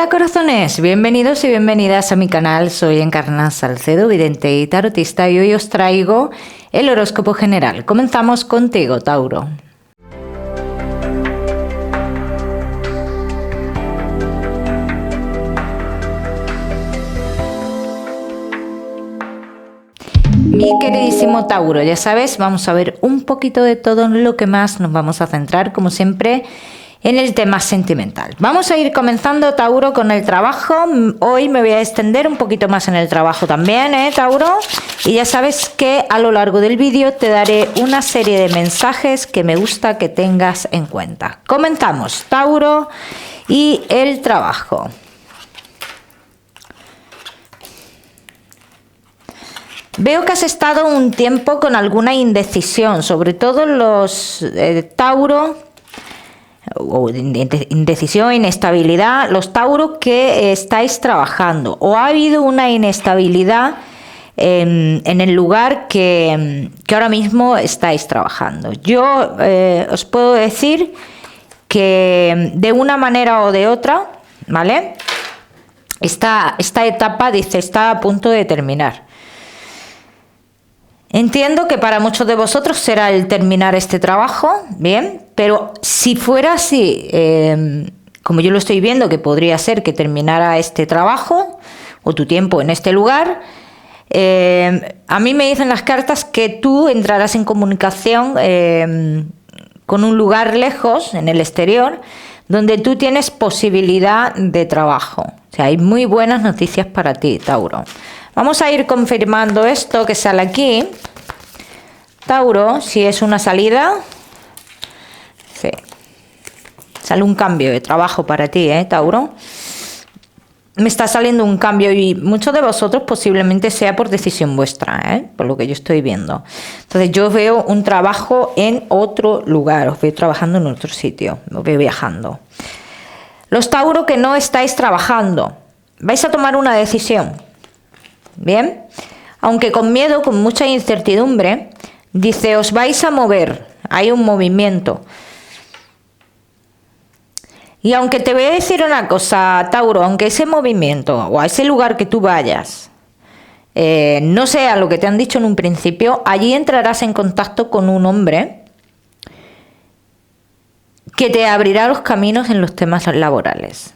Hola corazones, bienvenidos y bienvenidas a mi canal. Soy Encarna Salcedo, vidente y tarotista, y hoy os traigo el horóscopo general. Comenzamos contigo, Tauro. Mi queridísimo Tauro, ya sabes, vamos a ver un poquito de todo, en lo que más nos vamos a centrar, como siempre, en el tema sentimental. Vamos a ir comenzando, Tauro, con el trabajo. Hoy me voy a extender un poquito más en el trabajo también, Tauro. Y ya sabes que a lo largo del vídeo te daré una serie de mensajes que me gusta que tengas en cuenta. Comenzamos, Tauro, y el trabajo. Veo que has estado un tiempo con alguna indecisión, sobre todo los Tauro, o indecisión, inestabilidad, los Tauro que estáis trabajando, o ha habido una inestabilidad en el lugar que ahora mismo estáis trabajando. Yo os puedo decir que de una manera o de otra, ¿vale? Esta etapa, dice, está a punto de terminar. Entiendo que para muchos de vosotros será el terminar este trabajo, bien, pero si fuera así, como yo lo estoy viendo, que podría ser que terminara este trabajo o tu tiempo en este lugar, a mí me dicen las cartas que tú entrarás en comunicación con un lugar lejos, en el exterior, donde tú tienes posibilidad de trabajo. O sea, hay muy buenas noticias para ti, Tauro. Vamos a ir confirmando esto que sale aquí, Tauro, si es una salida. Sí. Sale un cambio de trabajo para ti, Tauro. Me está saliendo un cambio y muchos de vosotros posiblemente sea por decisión vuestra, por lo que yo estoy viendo. Entonces yo veo un trabajo en otro lugar, os veo trabajando en otro sitio, os veo viajando. Los Tauro que no estáis trabajando, vais a tomar una decisión. Bien, aunque con miedo, con mucha incertidumbre, dice, os vais a mover, hay un movimiento. Y aunque te voy a decir una cosa, Tauro, aunque ese movimiento o a ese lugar que tú vayas no sea lo que te han dicho en un principio, allí entrarás en contacto con un hombre que te abrirá los caminos en los temas laborales.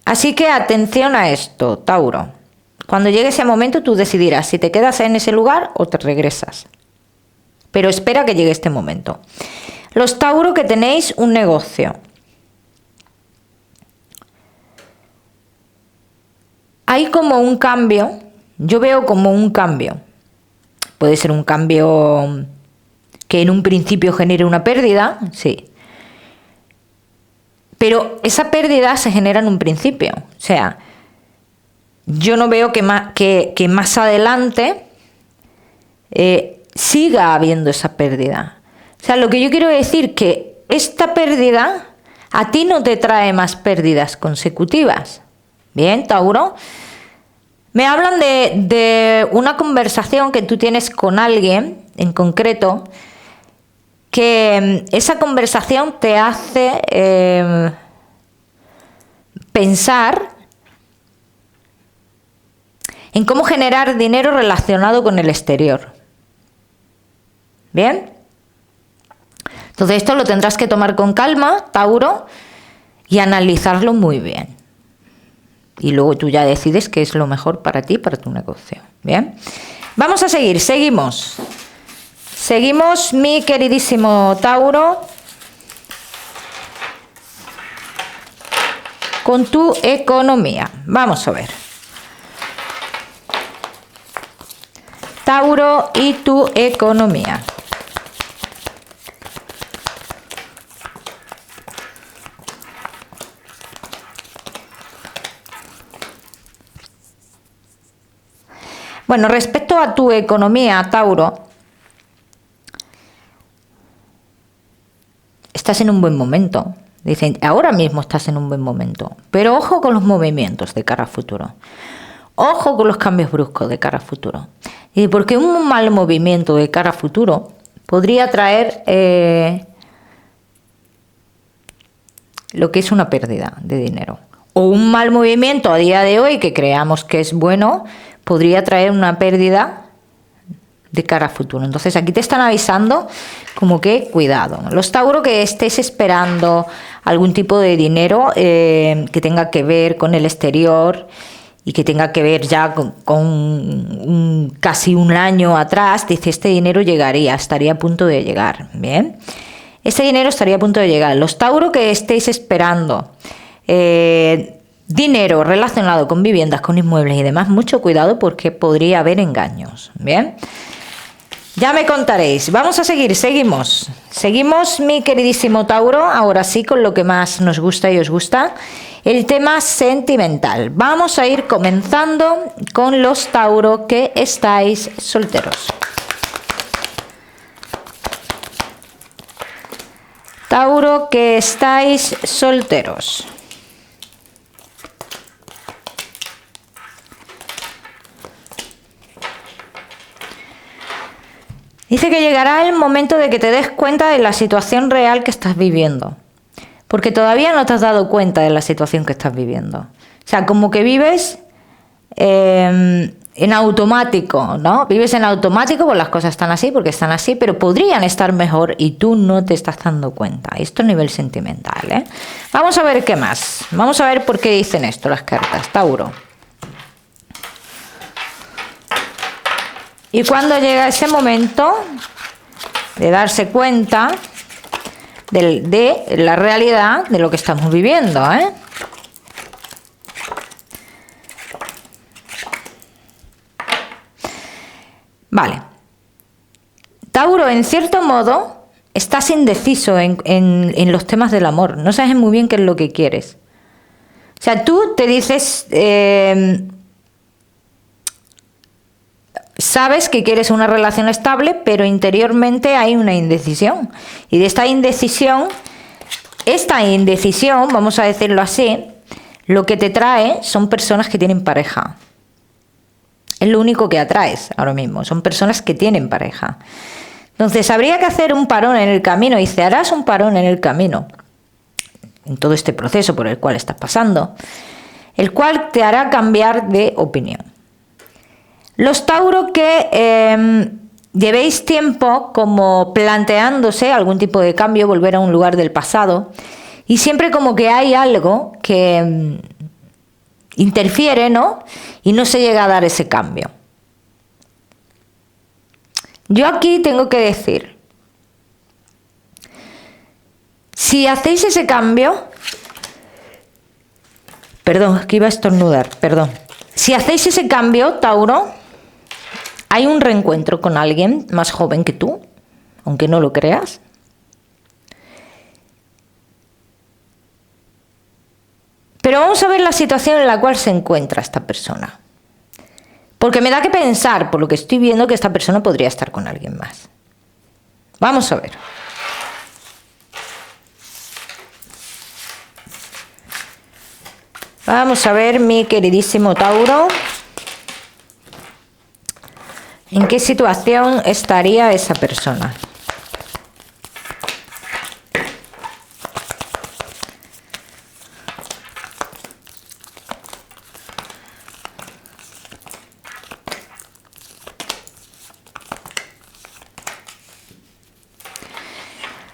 Así que atención a esto, Tauro. Cuando llegue ese momento tú decidirás si te quedas en ese lugar o te regresas. Pero espera que llegue este momento. Los Tauro que tenéis un negocio. Hay como un cambio, yo veo como un cambio. Puede ser un cambio que en un principio genere una pérdida, sí. Pero esa pérdida se genera en un principio. O sea, yo no veo que más adelante siga habiendo esa pérdida. O sea, lo que yo quiero decir que esta pérdida a ti no te trae más pérdidas consecutivas. Bien, Tauro. Me hablan de una conversación que tú tienes con alguien en concreto, que esa conversación te hace pensar en cómo generar dinero relacionado con el exterior. ¿Bien? Entonces esto lo tendrás que tomar con calma, Tauro, y analizarlo muy bien. Y luego tú ya decides qué es lo mejor para ti, para tu negocio. ¿Bien? Vamos a seguir, seguimos. Seguimos, mi queridísimo Tauro, con tu economía. Vamos a ver. Tauro y tu economía. Bueno, respecto a tu economía, Tauro, estás en un buen momento. Dicen, ahora mismo estás en un buen momento. Pero ojo con los movimientos de cara a futuro. Ojo con los cambios bruscos de cara a futuro. Y porque un mal movimiento de cara a futuro podría traer lo que es una pérdida de dinero. O un mal movimiento a día de hoy que creamos que es bueno, podría traer una pérdida de cara a futuro. Entonces aquí te están avisando como que cuidado. Los Tauro, que estés esperando algún tipo de dinero que tenga que ver con el exterior y que tenga que ver ya con casi un año atrás, dice, este dinero llegaría, estaría a punto de llegar. Bien, este dinero estaría a punto de llegar. Los Tauro, que estéis esperando dinero relacionado con viviendas, con inmuebles y demás, mucho cuidado porque podría haber engaños. Bien, ya me contaréis. Vamos a seguimos, mi queridísimo Tauro, ahora sí con lo que más nos gusta y os gusta, el tema sentimental. Vamos a ir comenzando con los Tauro que estáis solteros. Tauro que estáis solteros. Dice que llegará el momento de que te des cuenta de la situación real que estás viviendo. Porque todavía no te has dado cuenta de la situación que estás viviendo. O sea, como que vives en automático, ¿no? Vives en automático, pues las cosas están así porque están así, pero podrían estar mejor y tú no te estás dando cuenta. Esto a nivel sentimental, ¿eh? Vamos a ver qué más. Vamos a ver por qué dicen esto las cartas. Tauro. Y cuando llega ese momento de darse cuenta de la realidad de lo que estamos viviendo, ¿eh? Vale. Tauro, en cierto modo, estás indeciso en los temas del amor. No sabes muy bien qué es lo que quieres. O sea, tú te dices... sabes que quieres una relación estable, pero interiormente hay una indecisión. Y de esta indecisión, vamos a decirlo así, lo que te trae son personas que tienen pareja. Es lo único que atraes ahora mismo, son personas que tienen pareja. Entonces habría que hacer un parón en el camino, y te harás un parón en el camino, en todo este proceso por el cual estás pasando, el cual te hará cambiar de opinión. Los Tauro que llevéis tiempo como planteándose algún tipo de cambio, volver a un lugar del pasado, y siempre como que hay algo que interfiere, ¿no? Y no se llega a dar ese cambio. Yo aquí tengo que decir, si hacéis ese cambio, perdón, que iba a estornudar, perdón. Si hacéis ese cambio, Tauro, hay un reencuentro con alguien más joven que tú, aunque no lo creas. Pero vamos a ver la situación en la cual se encuentra esta persona. Porque me da que pensar, por lo que estoy viendo, que esta persona podría estar con alguien más. Vamos a ver. Vamos a ver, mi queridísimo Tauro, ¿en qué situación estaría esa persona?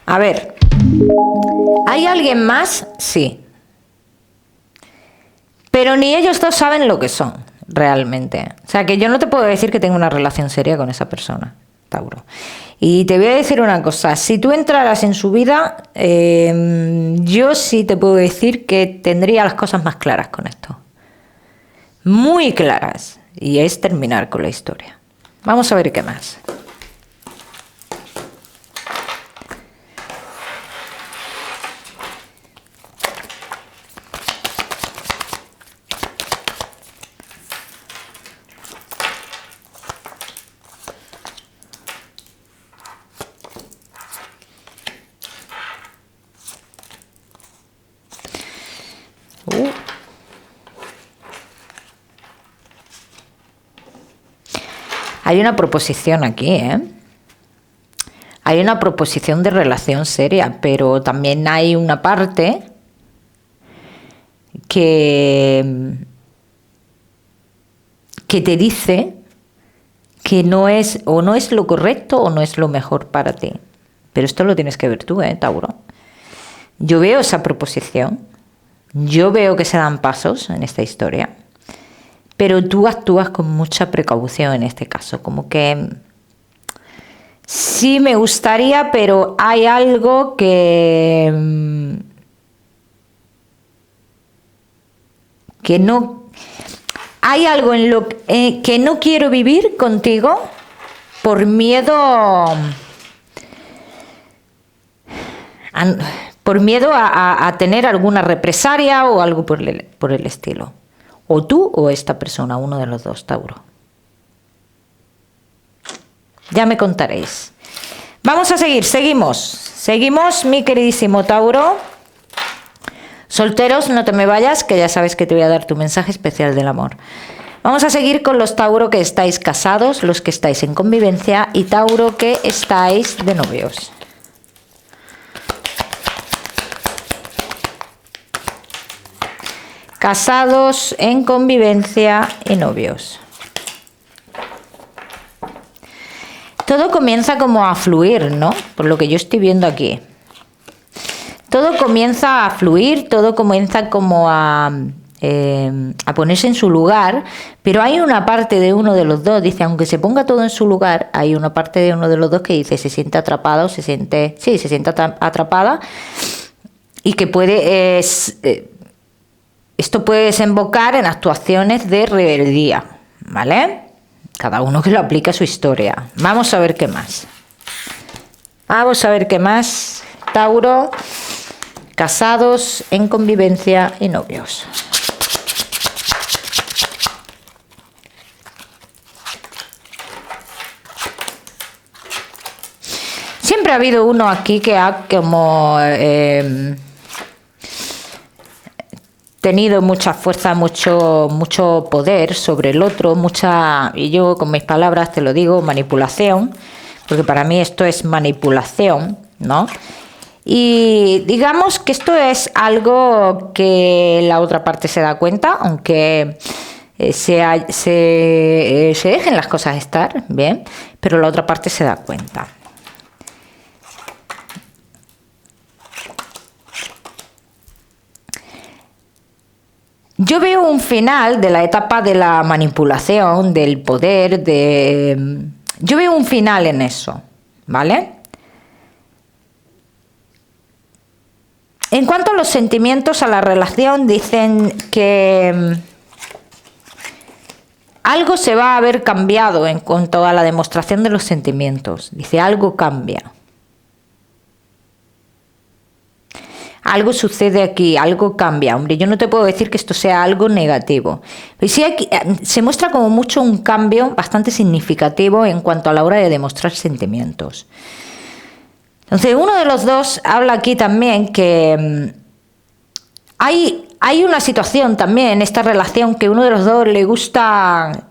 A ver, ¿hay alguien más? Sí. Pero ni ellos dos saben lo que son, realmente. O sea, que yo no te puedo decir que tengo una relación seria con esa persona, Tauro. Y te voy a decir una cosa, si tú entraras en su vida, yo sí te puedo decir que tendría las cosas más claras con esto. Muy claras. Y es terminar con la historia. Vamos a ver qué más. Hay una proposición aquí, ¿eh? Hay una proposición de relación seria, pero también hay una parte que te dice que no es o no es lo correcto o no es lo mejor para ti. Pero esto lo tienes que ver tú, Tauro. Yo veo esa proposición, yo veo que se dan pasos en esta historia, pero tú actúas con mucha precaución en este caso, como que sí me gustaría, pero hay algo que no, hay algo en lo que no quiero vivir contigo por miedo a tener alguna represalia o algo por el estilo. O tú o esta persona, uno de los dos, Tauro. Ya me contaréis. Vamos a seguir, seguimos, mi queridísimo Tauro. Solteros, no te me vayas, que ya sabes que te voy a dar tu mensaje especial del amor. Vamos a seguir con los Tauro que estáis casados, los que estáis en convivencia y Tauro que estáis de novios. Casados, en convivencia y novios. Todo comienza como a fluir, ¿no? Por lo que yo estoy viendo aquí. Todo comienza a fluir, todo comienza como a ponerse en su lugar, pero hay una parte de uno de los dos, dice, aunque se ponga todo en su lugar, hay una parte de uno de los dos que dice, se siente atrapada o se siente atrapada y que puede, esto puede desembocar en actuaciones de rebeldía, ¿vale? Cada uno que lo aplique a su historia. Vamos a ver qué más. Vamos a ver qué más. Tauro, casados, en convivencia y novios. Siempre ha habido uno aquí que ha como tenido mucha fuerza, mucho poder sobre el otro, y yo con mis palabras te lo digo, manipulación, porque para mí esto es manipulación, ¿no? Y digamos que esto es algo que la otra parte se da cuenta, aunque se dejen las cosas estar, bien, pero la otra parte se da cuenta. Yo veo un final de la etapa de la manipulación, del poder, yo veo un final en eso, ¿vale? En cuanto a los sentimientos, a la relación, dicen que algo se va a haber cambiado en cuanto a la demostración de los sentimientos. Dice, algo cambia. Algo sucede aquí, algo cambia. Hombre, yo no te puedo decir que esto sea algo negativo. Pero sí aquí, se muestra como mucho un cambio bastante significativo en cuanto a la hora de demostrar sentimientos. Entonces, uno de los dos habla aquí también que hay una situación también en esta relación que uno de los dos le gusta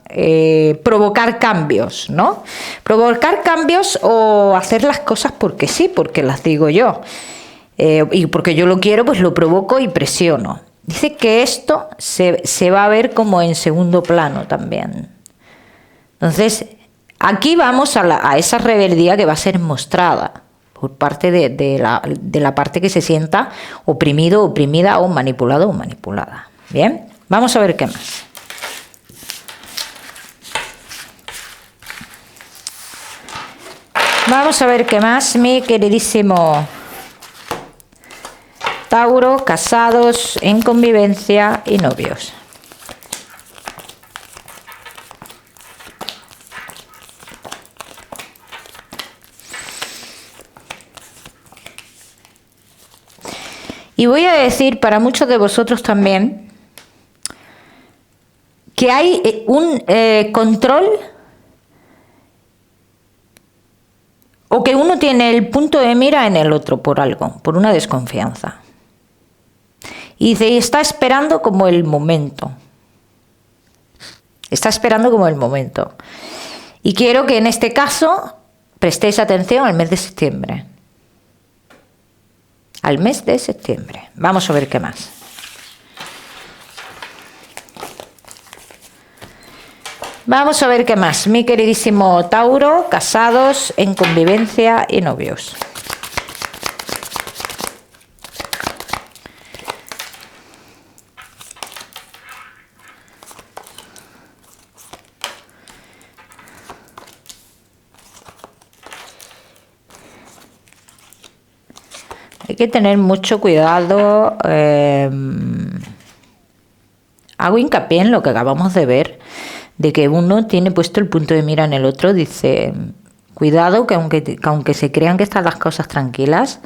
provocar cambios, ¿no? Provocar cambios o hacer las cosas porque sí, porque las digo yo. Y porque yo lo quiero, pues lo provoco y presiono. Dice que esto se va a ver como en segundo plano también. Entonces, aquí vamos a esa rebeldía que va a ser mostrada por parte de la parte que se sienta oprimido, oprimida o manipulado o manipulada. Bien, vamos a ver qué más. Vamos a ver qué más, mi queridísimo Tauro, casados, en convivencia y novios. Y voy a decir para muchos de vosotros también que hay un control o que uno tiene el punto de mira en el otro por algo, por una desconfianza. Y dice, y está esperando como el momento. Está esperando como el momento. Y quiero que en este caso prestéis atención al mes de septiembre. Al mes de septiembre. Vamos a ver qué más. Vamos a ver qué más. Mi queridísimo Tauro, casados, en convivencia y novios. Hay que tener mucho cuidado. Hago hincapié en lo que acabamos de ver, de que uno tiene puesto el punto de mira en el otro. Dice, cuidado, que aunque se crean que están las cosas tranquilas,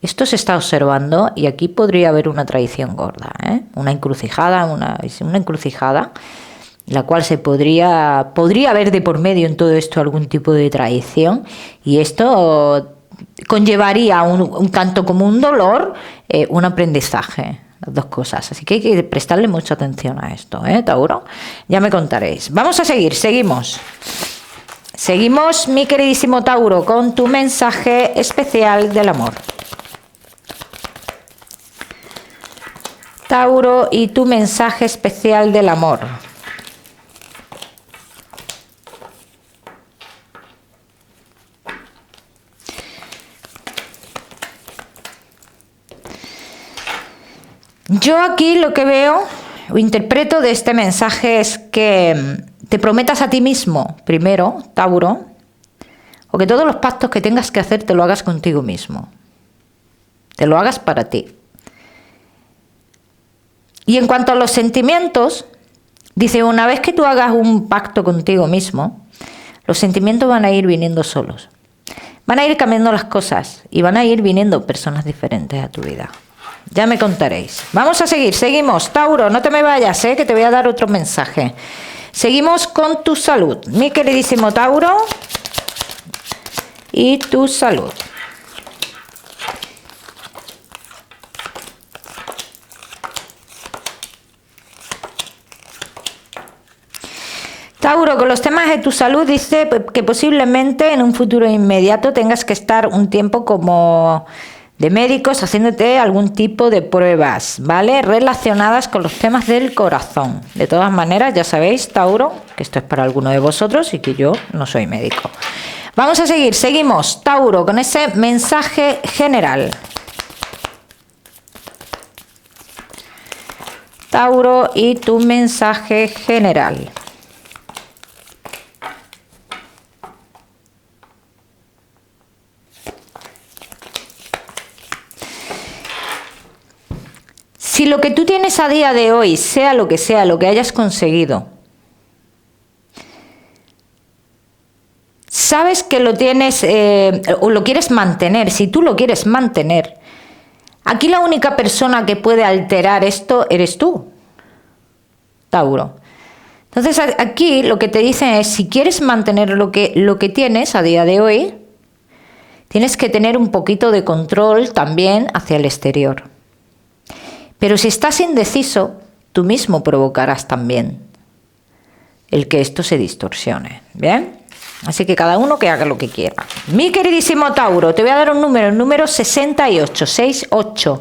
esto se está observando y aquí podría haber una traición gorda, ¿eh? Una encrucijada, una encrucijada, la cual se podría haber de por medio en todo esto algún tipo de traición, y esto conllevaría un tanto como un dolor, un aprendizaje, las dos cosas. Así que hay que prestarle mucha atención a esto, Tauro. Ya me contaréis. Vamos a seguir, seguimos. Seguimos, mi queridísimo Tauro, con tu mensaje especial del amor. Tauro y tu mensaje especial del amor. Yo aquí lo que veo o interpreto de este mensaje es que te prometas a ti mismo, primero, Tauro, o que todos los pactos que tengas que hacer te lo hagas contigo mismo. Te lo hagas para ti. Y en cuanto a los sentimientos, dice, una vez que tú hagas un pacto contigo mismo, los sentimientos van a ir viniendo solos. Van a ir cambiando las cosas y van a ir viniendo personas diferentes a tu vida. Ya me contaréis. Vamos a seguir, seguimos. Tauro, no te me vayas, que te voy a dar otro mensaje. Seguimos con tu salud, mi queridísimo Tauro, y tu salud. Tauro, con los temas de tu salud, dice que posiblemente en un futuro inmediato tengas que estar un tiempo como de médicos haciéndote algún tipo de pruebas, ¿vale? Relacionadas con los temas del corazón. De todas maneras, ya sabéis, Tauro, que esto es para alguno de vosotros y que yo no soy médico. Vamos a seguir, seguimos, Tauro, con ese mensaje general. Tauro y tu mensaje general. Si lo que tú tienes a día de hoy, sea lo que hayas conseguido, sabes que lo tienes o lo quieres mantener, si tú lo quieres mantener, aquí la única persona que puede alterar esto eres tú, Tauro. Entonces aquí lo que te dicen es, si quieres mantener lo que tienes a día de hoy, tienes que tener un poquito de control también hacia el exterior. Pero si estás indeciso, tú mismo provocarás también el que esto se distorsione, ¿bien? Así que cada uno que haga lo que quiera. Mi queridísimo Tauro, te voy a dar un número, el número 68, 68.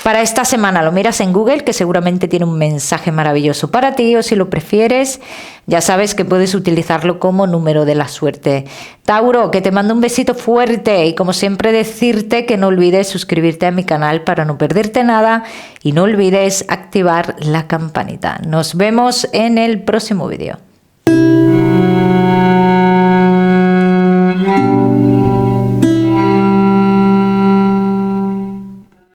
Para esta semana lo miras en Google, que seguramente tiene un mensaje maravilloso para ti, o si lo prefieres, ya sabes que puedes utilizarlo como número de la suerte. Tauro, que te mando un besito fuerte y como siempre decirte que no olvides suscribirte a mi canal para no perderte nada y no olvides activar la campanita. Nos vemos en el próximo vídeo.